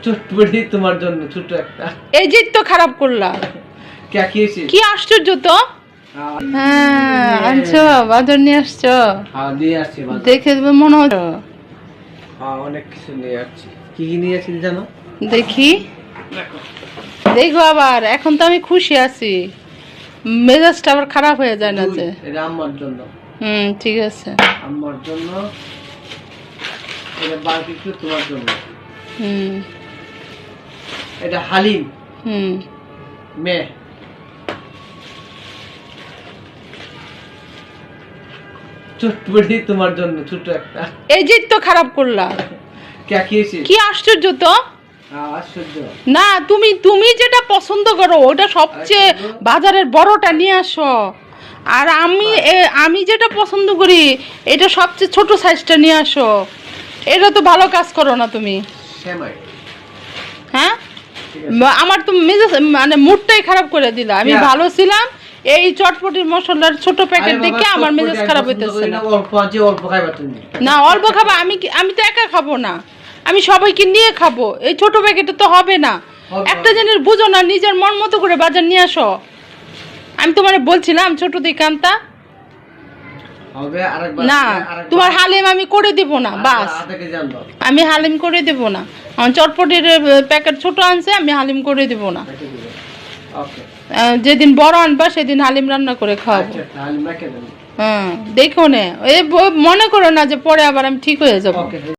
চটপটি তোমার জন্য ছোট একটা। এই যে তো খারাপ করলা। কি আশ্চর্য তো। হ্যাঁ আনছো, বাজার নিয়ে আসছো। দেখে মনে হচ্ছে অনেক কিছু নিয়ে আসছি। কি কি নিয়ে আসছি জানো? দেখি, দেখো আবার। এখন তো আমি খুশি আছি, মেজাজটা আবার খারাপ হয়ে যায় না যে। এটা আম্মার জন্য। ঠিক আছে। আম্মার জন্য। এটা বারবিকিউ তোমার জন্য। এটা হালিম। মে চটপটি তোমার জন্য ছোট একটা। এই যে তো খারাপ করলা। কি আশ্চর্য তো। না, তুমি যেটা পছন্দ করো ওটা সবচেয়ে বাজারের বড়টা নিয়ে আসো, আর আমি যেটা পছন্দ করি এটা সবচেয়ে ছোট সাইজটা নিয়ে আসো। এটা তো ভালো কাজ করো না তুমি। হ্যাঁ, আমার তো মানে মুডটাই খারাপ করে দিলা। আমি ভালো ছিলাম, এই চটপটির মশলার ছোট প্যাকেট দেখে আমার মেজাজ খারাপ হইতেছে। না অল্প খাবা, আমি তো একা খাবো না, আমি সবাইকে নিয়ে খাবো। এই ছোট প্যাকেটে তো হবে না। একটা জিনিস বুঝো না, নিজের মন মতো করে বাজার নিয়ে আসো। আমি তোমার বলছিলাম ছোট দিকে আনতা না। তোমার হালিম আমি করে দিব না, বাস। আমি হালিম করে দিব না। আমার চটপটির প্যাকেট ছোট আনছে, আমি হালিম করে দিব না। যেদিন বড় আনবা সেদিন হালিম রান্না করে খাওয়াবো। হ্যাঁ দেখো নে, মনে করো না যে পরে আবার আমি ঠিক হয়ে যাবো।